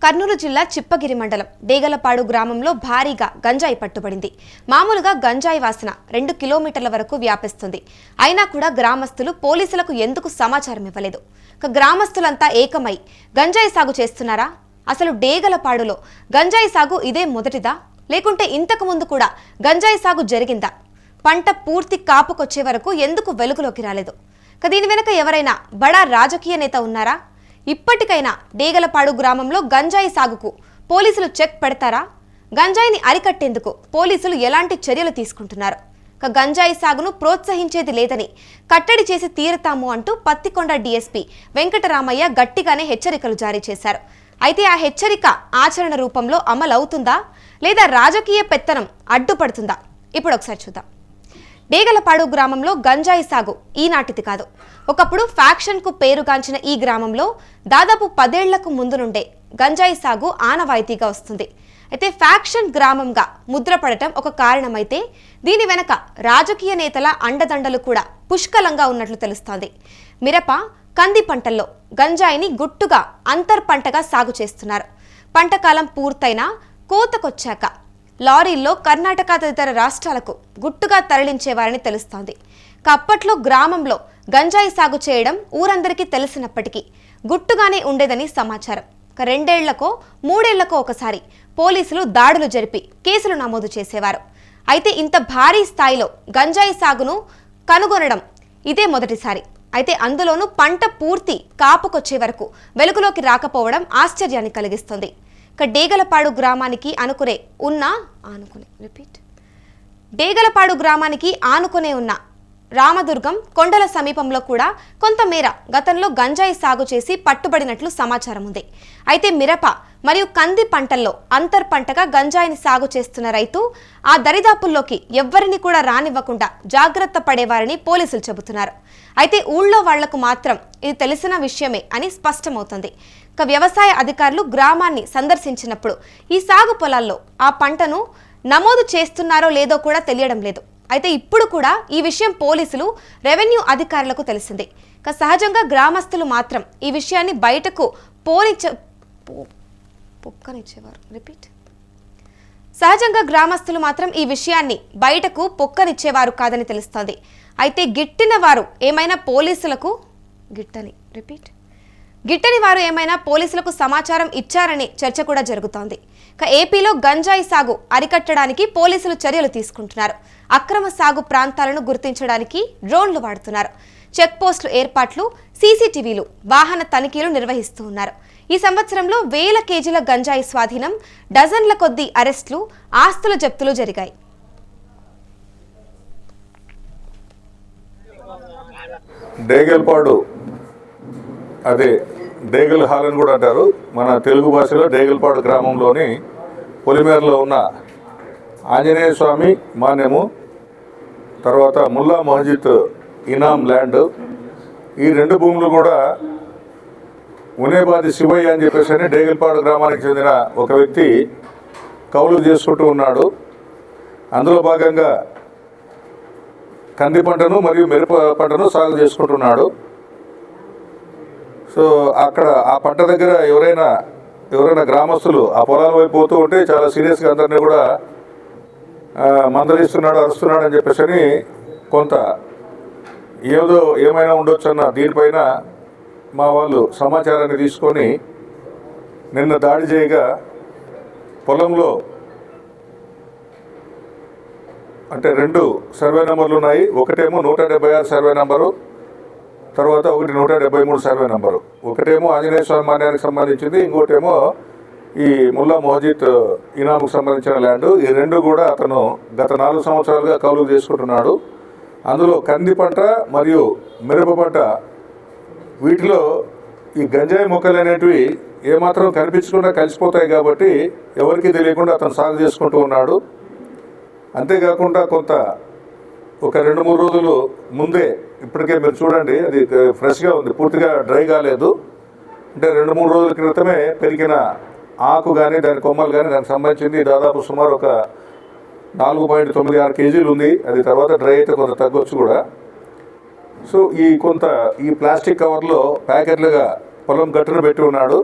కర్నూలు జిల్లా చిప్పగిరి మండలం డేగలపాడు గ్రామంలో భారీగా గంజాయి పట్టుబడింది. మామూలుగా గంజాయి వాసన 2 కిలోమీటర్ల వరకు వ్యాపిస్తుంది. అయినా కూడా గ్రామస్తులు పోలీసులకు ఎందుకు సమాచారం ఇవ్వలేదు? గ్రామస్తులంతా ఏకమై గంజాయి సాగు చేస్తున్నారా? అసలు డేగలపాడులో గంజాయి సాగు ఇదే మొదటిదా, లేకుంటే ఇంతకు ముందు కూడా గంజాయి సాగు జరిగిందా? పంట పూర్తి కాపుకొచ్చే వరకు ఎందుకు వెలుగులోకి రాలేదు? దీని వెనుక ఎవరైనా బడా రాజకీయ నేత ఉన్నారా? ఇప్పటికైనా డేగలపాడు గ్రామంలో గంజాయి సాగుకు పోలీసులు చెక్ పెడతారా? గంజాయిని అరికట్టేందుకు పోలీసులు ఎలాంటి చర్యలు తీసుకుంటున్నారు? గంజాయి సాగును ప్రోత్సహించేది లేదని, కట్టడి చేసి తీరుతాము అంటూ పత్తికొండ డీఎస్పీ వెంకటరామయ్య గట్టిగానే హెచ్చరికలు జారీ చేశారు. అయితే ఆ హెచ్చరిక ఆచరణ రూపంలో అమలవుతుందా, లేదా రాజకీయ పెత్తనం అడ్డుపడుతుందా? ఇప్పుడు ఒకసారి చూద్దాం. డేగలపాడు గ్రామంలో గంజాయి సాగు ఈనాటిది కాదు. ఒకప్పుడు ఫ్యాక్షన్కు పేరుగాంచిన ఈ గ్రామంలో దాదాపు 10 ఏళ్లకు ముందు నుండే గంజాయి సాగు ఆనవాయితీగా వస్తుంది. అయితే ఫ్యాక్షన్ గ్రామంగా ముద్రపడటం ఒక కారణమైతే దీని వెనక రాజకీయ నేతల అండదండలు కూడా పుష్కలంగా ఉన్నట్లు తెలుస్తోంది. మిరప, కంది పంటల్లో గంజాయిని గుట్టుగా అంతర్ పంటగా సాగు చేస్తున్నారు. పంటకాలం పూర్తయినా కోతకొచ్చాక లారీల్లో కర్ణాటక తదితర రాష్ట్రాలకు గుట్టుగా తరలించేవారని తెలుస్తోంది. అప్పట్లో గ్రామంలో గంజాయి సాగు చేయడం ఊరందరికీ తెలిసినప్పటికీ గుట్టుగానే ఉండేదని సమాచారం. 2 ఏళ్లకో 3 ఏళ్లకో ఒకసారి పోలీసులు దాడులు జరిపి కేసులు నమోదు చేసేవారు. అయితే ఇంత భారీ స్థాయిలో గంజాయి సాగును కనుగొనడం ఇదే మొదటిసారి. అయితే అందులోనూ పంట పూర్తి కాపుకొచ్చే వరకు వెలుగులోకి రాకపోవడం ఆశ్చర్యాన్ని కలిగిస్తుంది. డేగలపాడు గ్రామానికి డేగలపాడు గ్రామానికి ఆనుకునే ఉన్న రామదుర్గం కొండల సమీపంలో కూడా కొంతమేర గతంలో గంజాయి సాగు చేసి పట్టుబడినట్లు సమాచారం ఉంది. అయితే మిరప మరియు కంది పంటల్లో అంతర్ పంటగా గంజాయిని సాగు చేస్తున్న రైతు ఆ దరిదాపుల్లోకి ఎవ్వరిని కూడా రానివ్వకుండా జాగ్రత్త పడేవారని పోలీసులు చెబుతున్నారు. అయితే ఊళ్ళో వాళ్లకు మాత్రం ఇది తెలిసిన విషయమే అని స్పష్టమవుతుంది. వ్యవసాయ అధికారులు గ్రామాన్ని సందర్శించినప్పుడు ఈ సాగు పొలాల్లో ఆ పంటను నమోదు చేస్తున్నారో లేదో కూడా తెలియడం లేదు. అయితే ఇప్పుడు కూడా ఈ విషయం పోలీసులు, రెవెన్యూ అధికారులకు తెలిసింది. సహజంగా గ్రామస్తులు మాత్రం ఈ విషయాన్ని బయటకు పొక్కనిచ్చేవారు కాదని తెలుస్తోంది. అయితే గిట్టని వారు ఏమైనా పోలీసులకు సమాచారం ఇచ్చారని చర్చ కూడా జరుగుతోంది. ఏపీలో గంజాయి సాగు అరికట్టడానికి పోలీసులు చర్యలు తీసుకుంటున్నారు. అక్రమ సాగు ప్రాంతాలను గుర్తించడానికి డ్రోన్లు వాడుతున్నారు. చెక్ పోస్టులు ఏర్పాట్లు, సీసీటీవీలు, వాహన తనిఖీలు నిర్వహిస్తూ ఉన్నారు. ఈ సంవత్సరంలో 1000 కేజీల గంజాయి స్వాధీనం, డజన్ల కొద్దీ అరెస్టులు, ఆస్తుల జప్తులు జరిగాయి. డేగల్పాడు అదే డేగల్ హాల్ అని కూడా అంటారు. మన తెలుగు భాషలో డేగల్పాడు గ్రామంలోని పొలిమేరలో ఉన్న ఆంజనేయ స్వామి మాన్యము, తర్వాత ముల్లా మస్జిద్ ఇనాం ల్యాండ్, ఈ 2 భూములు కూడా ఉనేబాది శివయ్య అని చెప్పేసి డేగల్పాడు గ్రామానికి చెందిన ఒక వ్యక్తి కౌలు చేసుకుంటూ ఉన్నాడు. అందులో భాగంగా కంది పంటను మరియు మిరప పంటను సాగు చేసుకుంటున్నాడు. సో అక్కడ ఆ పంట దగ్గర ఎవరైనా గ్రామస్తులు ఆ పొలాల వైపు పోతూ ఉంటే చాలా సీరియస్గా అందరినీ కూడా మందలిస్తున్నాడు, అరుస్తున్నాడు అని చెప్పేసి కొంత ఏమైనా ఉండొచ్చు అన్న దీనిపైన మా వాళ్ళు సమాచారాన్ని తీసుకొని నిన్న దాడి చేయగా పొలంలో అంటే 2 సర్వే నెంబర్లు ఉన్నాయి. ఒకటేమో 176 సర్వే నెంబరు, తర్వాత ఒకటి 173 సర్వే నెంబరు. ఒకటేమో ఆంజనేయ స్వామి మాన్యానికి సంబంధించింది, ఇంకోటేమో ఈ ముల్లా మస్జిద్ ఇనాంకు సంబంధించిన ల్యాండ్. ఈ 2 కూడా అతను గత 4 సంవత్సరాలుగా కౌలు చేసుకుంటున్నాడు. అందులో కంది పంట మరియు మిరప పంట, వీటిలో ఈ గంజాయి మొక్కలు అనేటివి ఏమాత్రం కనిపించకుండా కలిసిపోతాయి కాబట్టి ఎవరికీ తెలియకుండా అతను సాగు చేసుకుంటూ ఉన్నాడు. అంతేకాకుండా ఒక 2-3 రోజులు ముందే, ఇప్పటికే మీరు చూడండి అది ఫ్రెష్గా ఉంది, పూర్తిగా డ్రై కాలేదు. అంటే 2-3 రోజుల క్రితమే పెరిగిన ఆకు కానీ దాని కొమ్మలు కానీ దానికి సంబంధించింది దాదాపు సుమారు ఒక 4.96 కేజీలు ఉంది. అది తర్వాత డ్రై అయితే కొంత తగ్గొచ్చు కూడా. సో ఈ ప్లాస్టిక్ కవర్లో ప్యాకెట్లుగా పొలం గట్టును పెట్టి ఉన్నాడు.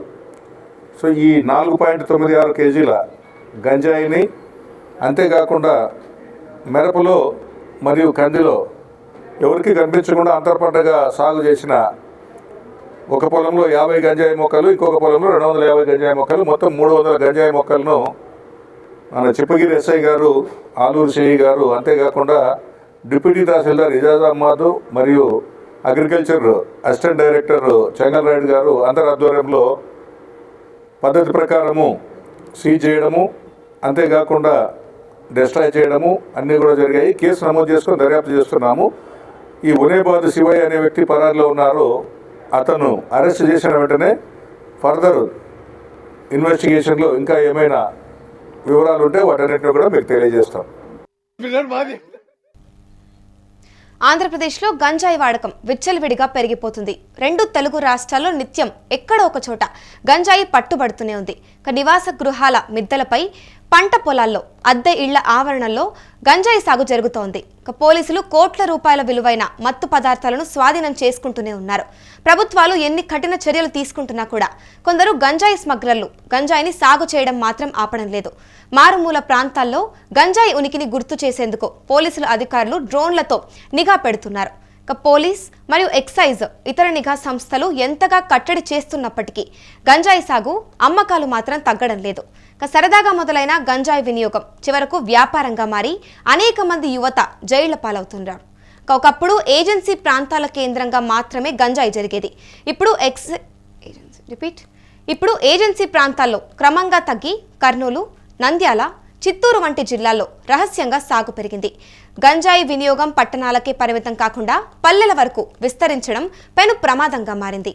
సో ఈ 4.96 కేజీల గంజాయిని, అంతేకాకుండా మిరపలో మరియు కందిలో ఎవరికి కనిపించకుండా అంతర్పంటగా సాగు చేసిన ఒక పొలంలో 50 గంజాయి మొక్కలు, ఇంకొక పొలంలో 250 గంజాయి మొక్కలు, మొత్తం 300 గంజాయి మొక్కలను మన చిప్పగిరి ఎస్ఐ గారు, ఆలూరు సిఐ గారు, అంతేకాకుండా డిప్యూటీ తహసీల్దార్ ఇజాజ్ అహ్మద్ మరియు agriculture assistant director Chengal Rayudu గారు అందరి ఆధ్వర్యంలో పద్ధతి ప్రకారము సీజ్ చేయడము, అంతేకాకుండా డిస్ట్రాయ్ చేయడము అన్నీ కూడా జరిగాయి. కేసు నమోదు చేసుకొని దర్యాప్తు చేస్తున్నాము. ఈ ఉనేబాద్ శివయ్య అనే వ్యక్తి పరారిలో ఉన్నారు. అతను అరెస్ట్ చేసిన వెంటనే ఫర్దర్ ఇన్వెస్టిగేషన్లో ఇంకా ఏమైనా వివరాలు ఉంటే వాటన్నిటిని కూడా మీకు తెలియజేస్తాం. ఆంధ్రప్రదేశ్లో గంజాయి వాడకం విచ్చలవిడిగా పెరిగిపోతుంది. 2 తెలుగు రాష్ట్రాల్లో నిత్యం ఎక్కడో ఒక చోట గంజాయి పట్టుబడుతూనే ఉంది. నివాస గృహాల మిద్దెలపై, పంట పొలాల్లో, అద్దె ఇళ్ల ఆవరణల్లో గంజాయి సాగు జరుగుతోంది. పోలీసులు కోట్ల రూపాయల విలువైన మత్తు పదార్థాలను స్వాధీనం చేసుకుంటూనే ఉన్నారు. ప్రభుత్వాలు ఎన్ని కఠిన చర్యలు తీసుకుంటున్నా కూడా కొందరు గంజాయి స్మగ్లర్లు గంజాయిని సాగు చేయడం మాత్రం ఆపడం లేదు. మారుమూల ప్రాంతాల్లో గంజాయి ఉనికిని గుర్తు చేసేందుకు పోలీసులు అధికారులు డ్రోన్లతో నిఘా పెడుతున్నారు. పోలీస్ మరియు ఎక్సైజ్ ఇతర నిఘా సంస్థలు ఎంతగా కట్టడి చేస్తున్నప్పటికీ గంజాయి సాగు, అమ్మకాలు మాత్రం తగ్గడం లేదు. సరదాగా మొదలైన గంజాయి వినియోగం చివరకు వ్యాపారంగా మారి అనేక మంది యువత జైళ్ల పాలవుతున్నారు. ఒకప్పుడు ఏజెన్సీ ప్రాంతాల కేంద్రంగా మాత్రమే గంజాయి జరిగేది. ఇప్పుడు ఏజెన్సీ ప్రాంతాల్లో క్రమంగా తగ్గి కర్నూలు, నంద్యాల, చిత్తూరు వంటి జిల్లాల్లో రహస్యంగా సాగు పెరిగింది. గంజాయి వినియోగం పట్టణాలకే పరిమితం కాకుండా పల్లెల వరకు విస్తరించడం పెను ప్రమాదంగా మారింది.